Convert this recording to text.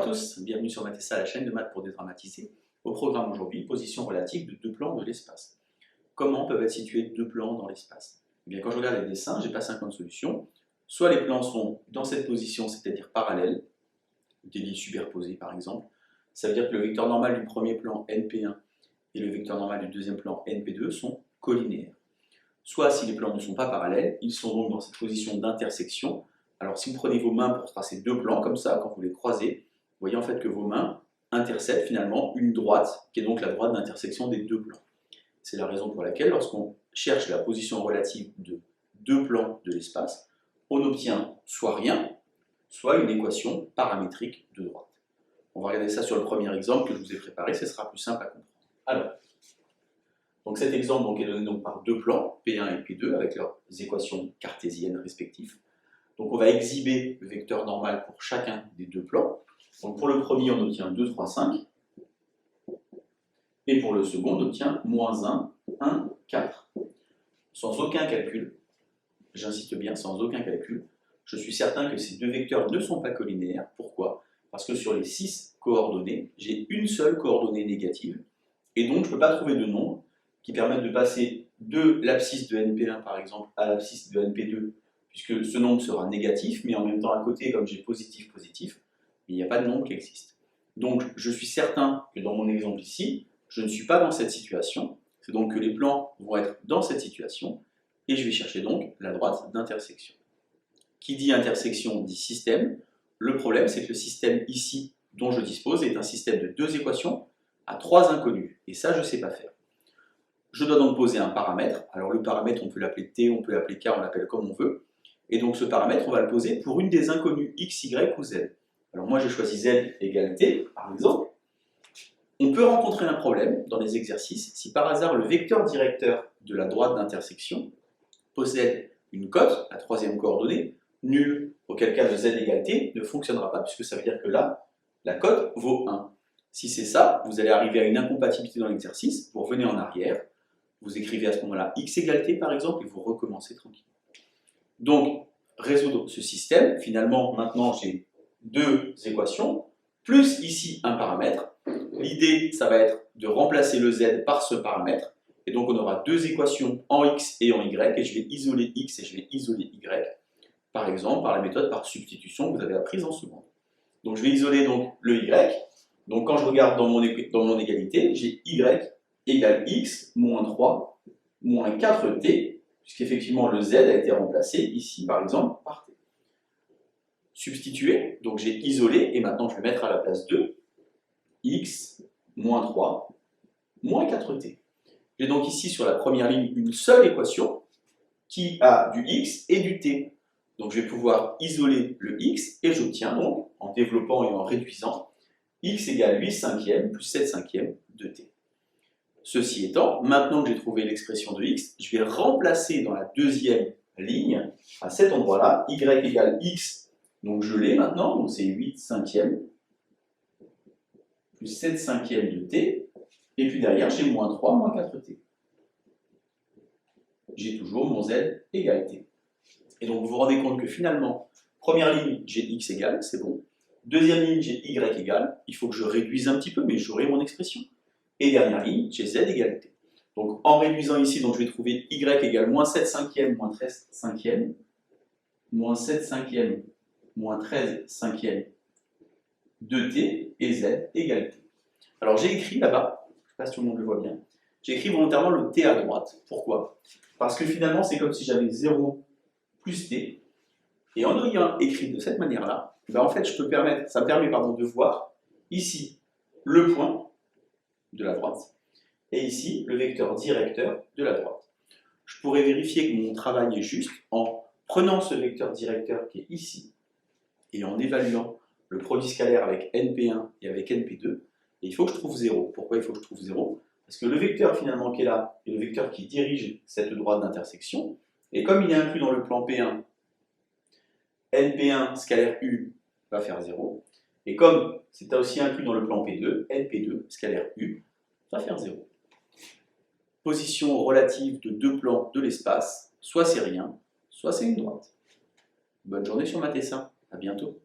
tous, bienvenue sur Mathessa, la chaîne de maths pour dédramatiser. Au programme aujourd'hui, position relative de deux plans de l'espace. Comment peuvent être situés deux plans dans l'espace? Eh bien, quand je regarde les dessins, j'ai pas 50 solutions. Soit les plans sont dans cette position, c'est-à-dire parallèles, des lignes superposées par exemple. Ça veut dire que le vecteur normal du premier plan NP1 et le vecteur normal du deuxième plan NP2 sont collinéaires. Soit si les plans ne sont pas parallèles, ils sont donc dans cette position d'intersection. Alors si vous prenez vos mains pour tracer deux plans comme ça, quand vous les croisez, vous voyez en fait que vos mains interceptent finalement une droite, qui est donc la droite d'intersection des deux plans. C'est la raison pour laquelle lorsqu'on cherche la position relative de deux plans de l'espace, on obtient soit rien, soit une équation paramétrique de droite. On va regarder ça sur le premier exemple que je vous ai préparé, ce sera plus simple à comprendre. Alors, donc cet exemple donc, est donné donc par deux plans, P1 et P2, avec leurs équations cartésiennes respectives. Donc on va exhiber le vecteur normal pour chacun des deux plans. Donc pour le premier, on obtient 2, 3, 5. Et pour le second, on obtient moins 1, 1, 4. Sans aucun calcul, j'insiste bien, sans aucun calcul, je suis certain que ces deux vecteurs ne sont pas collinéaires. Pourquoi? Parce que sur les 6 coordonnées, j'ai une seule coordonnée négative. Et donc je ne peux pas trouver de nombre qui permettent de passer de l'abscisse de NP1 par exemple à l'abscisse de NP2, puisque ce nombre sera négatif, mais en même temps à côté, comme j'ai positif, positif, il n'y a pas de nombre qui existe. Donc je suis certain que dans mon exemple ici, je ne suis pas dans cette situation, c'est donc que les plans vont être dans cette situation, et je vais chercher donc la droite d'intersection. Qui dit intersection dit système. Le problème, c'est que le système ici, dont je dispose, est un système de deux équations à trois inconnus, et ça, je ne sais pas faire. Je dois donc poser un paramètre. Alors le paramètre, on peut l'appeler T, on peut l'appeler K, on l'appelle comme on veut. Et donc ce paramètre, on va le poser pour une des inconnues X, Y ou Z. Alors moi, j'ai choisi Z égale T, par exemple. On peut rencontrer un problème dans les exercices si par hasard le vecteur directeur de la droite d'intersection possède une cote, la troisième coordonnée, nulle, auquel cas le Z égale T ne fonctionnera pas, puisque ça veut dire que là, la cote vaut 1. Si c'est ça, vous allez arriver à une incompatibilité dans l'exercice, vous revenez en arrière, vous écrivez à ce moment-là X égale T par exemple, et vous recommencez tranquillement. Donc, résoudre ce système, finalement, maintenant j'ai deux équations, plus ici un paramètre. L'idée, ça va être de remplacer le Z par ce paramètre, et donc on aura deux équations en X et en Y, et je vais isoler X et je vais isoler Y, par exemple par la méthode par substitution que vous avez apprise en seconde. Donc je vais isoler donc le Y, donc quand je regarde dans mon égalité, j'ai Y égale X moins 3 moins 4T, puisqu'effectivement le Z a été remplacé ici par exemple par T. Substituer, donc j'ai isolé, et maintenant je vais mettre à la place 2, X moins 3 moins 4T. J'ai donc ici sur la première ligne une seule équation qui a du X et du T. Donc je vais pouvoir isoler le X et j'obtiens donc, en développant et en réduisant, X égale 8 cinquièmes plus 7 cinquièmes de T. Ceci étant, maintenant que j'ai trouvé l'expression de X, je vais remplacer dans la deuxième ligne, à cet endroit-là, Y égale X, donc je l'ai maintenant, donc c'est 8 cinquièmes plus 7 cinquièmes de T, et puis derrière j'ai moins 3 moins 4T. J'ai toujours mon Z égale T. Et donc vous vous rendez compte que finalement, première ligne, j'ai X égale, c'est bon. Deuxième ligne, j'ai Y égale, il faut que je réduise un petit peu, mais j'aurai mon expression. Et dernière ligne, j'ai Z égale T. Donc en réduisant ici, donc, je vais trouver Y égale moins 7 cinquièmes moins 13 cinquièmes, moins 7 cinquièmes moins 13 cinquièmes de T, et Z égale T. Alors j'ai écrit là-bas, je ne sais pas si tout le monde le voit bien, j'ai écrit volontairement le T à droite. Pourquoi? Parce que finalement, c'est comme si j'avais 0 plus T, et en ayant écrit de cette manière-là, ben en fait, ça me permet de voir ici le point de la droite, et ici le vecteur directeur de la droite. Je pourrais vérifier que mon travail est juste en prenant ce vecteur directeur qui est ici, et en évaluant le produit scalaire avec NP1 et avec NP2, et il faut que je trouve 0. Pourquoi il faut que je trouve 0? Parce que le vecteur finalement qui est là est le vecteur qui dirige cette droite d'intersection, et comme il est inclus dans le plan P1, NP1 scalaire U va faire 0, et comme c'est aussi inclus dans le plan P2, NP2 scalaire U va faire 0. Position relative de deux plans de l'espace, soit c'est rien, soit c'est une droite. Bonne journée sur Mathessa, à bientôt.